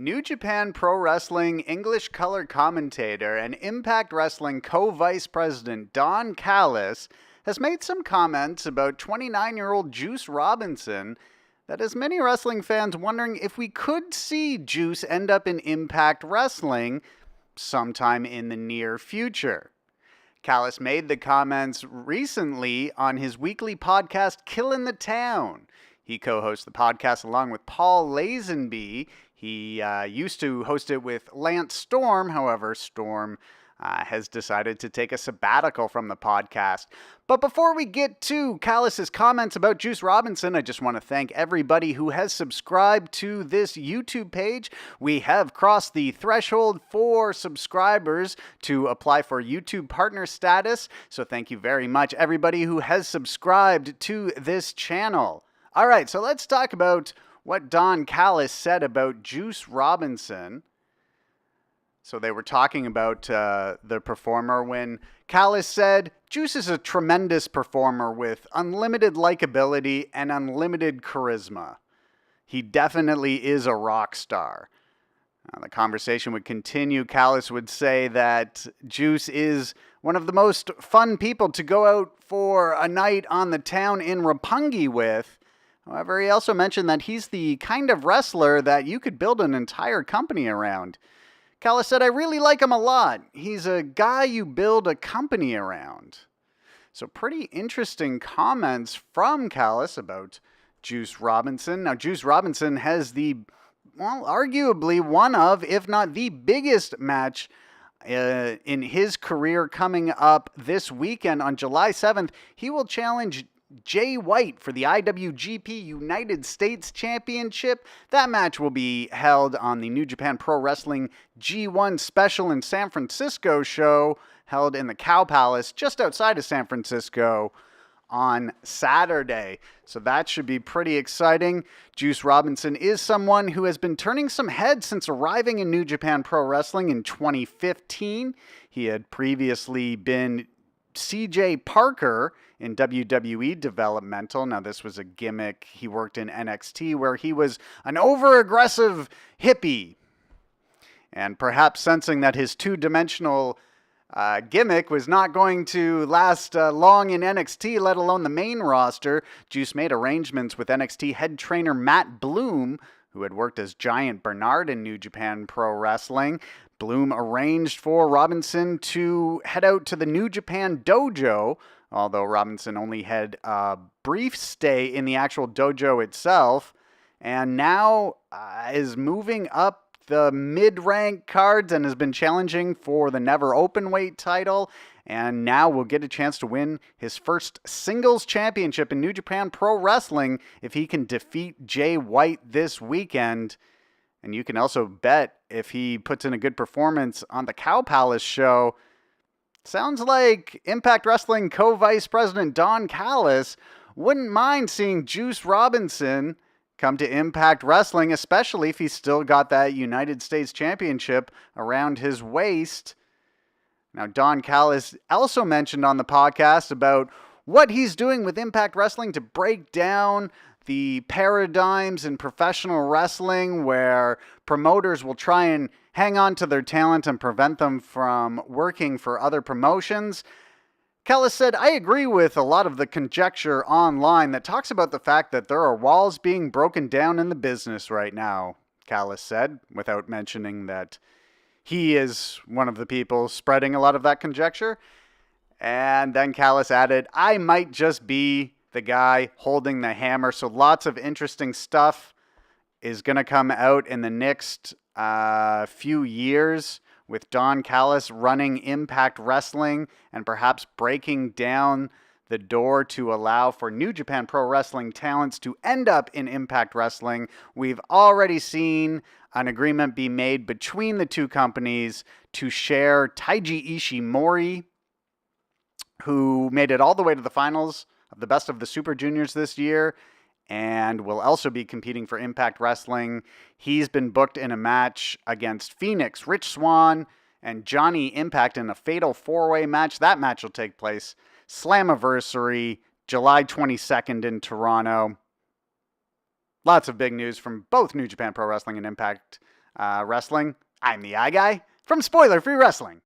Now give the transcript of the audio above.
New Japan Pro Wrestling English color commentator and Impact Wrestling co-vice president Don Callis has made some comments about 29-year-old Juice Robinson that has many wrestling fans wondering if we could see Juice end up in Impact Wrestling sometime in the near future. Callis made the comments recently on his weekly podcast, Killin' the Town. He co-hosts the podcast along with Paul Lazenby. He used to host it with Lance Storm. However, Storm has decided to take a sabbatical from the podcast. But before we get to Callis's comments about Juice Robinson, I just want to thank everybody who has subscribed to this YouTube page. We have crossed the threshold for subscribers to apply for YouTube partner status. So thank you very much, everybody who has subscribed to this channel. All right, so let's talk about what Don Callis said about Juice Robinson. So they were talking about the performer when Callis said, Juice is a tremendous performer with unlimited likability and unlimited charisma. He definitely is a rock star. The conversation would continue. Callis would say that Juice is one of the most fun people to go out for a night on the town in Roppongi with. However, he also mentioned that he's the kind of wrestler that you could build an entire company around. Callis said, I really like him a lot. He's a guy you build a company around. So pretty interesting comments from Callis about Juice Robinson. Now, Juice Robinson has arguably one of, if not the biggest match in his career coming up this weekend on July 7th. He will challenge Jay White for the IWGP United States Championship. That match will be held on the New Japan Pro Wrestling G1 Special in San Francisco show, held in the Cow Palace just outside of San Francisco on Saturday. So that should be pretty exciting. Juice Robinson is someone who has been turning some heads since arriving in New Japan Pro Wrestling in 2015. He had previously been CJ Parker in WWE developmental. Now, this was a gimmick. He worked in NXT where he was an over-aggressive hippie. And perhaps sensing that his two-dimensional gimmick was not going to last long in NXT, let alone the main roster, Juice made arrangements with NXT head trainer Matt Bloom, who had worked as Giant Bernard in New Japan Pro Wrestling. Bloom arranged for Robinson to head out to the New Japan Dojo, although Robinson only had a brief stay in the actual dojo itself, and now is moving up the mid-rank cards and has been challenging for the Never Openweight title, and now will get a chance to win his first singles championship in New Japan Pro Wrestling if he can defeat Jay White this weekend. And you can also bet if he puts in a good performance on the Cow Palace show. Sounds like Impact Wrestling co-vice president Don Callis wouldn't mind seeing Juice Robinson come to Impact Wrestling, especially if he's still got that United States Championship around his waist. Now, Don Callis also mentioned on the podcast about what he's doing with Impact Wrestling to break down the paradigms in professional wrestling where promoters will try and hang on to their talent and prevent them from working for other promotions. Callis said, I agree with a lot of the conjecture online that talks about the fact that there are walls being broken down in the business right now, Callis said, without mentioning that he is one of the people spreading a lot of that conjecture. And then Callis added, I might just be the guy holding the hammer. So lots of interesting stuff is going to come out in the next few years with Don Callis running Impact Wrestling and perhaps breaking down the door to allow for New Japan Pro Wrestling talents to end up in Impact Wrestling. We've already seen an agreement be made between the two companies to share Taiji Ishimori, who made it all the way to the finals of the Best of the Super Juniors this year, and will also be competing for Impact Wrestling. He's been booked in a match against Phoenix, Rich Swann, and Johnny Impact in a fatal four-way match. That match will take place Slammiversary, July 22nd in Toronto. Lots of big news from both New Japan Pro Wrestling and Impact Wrestling, I'm the I Guy from Spoiler Free Wrestling.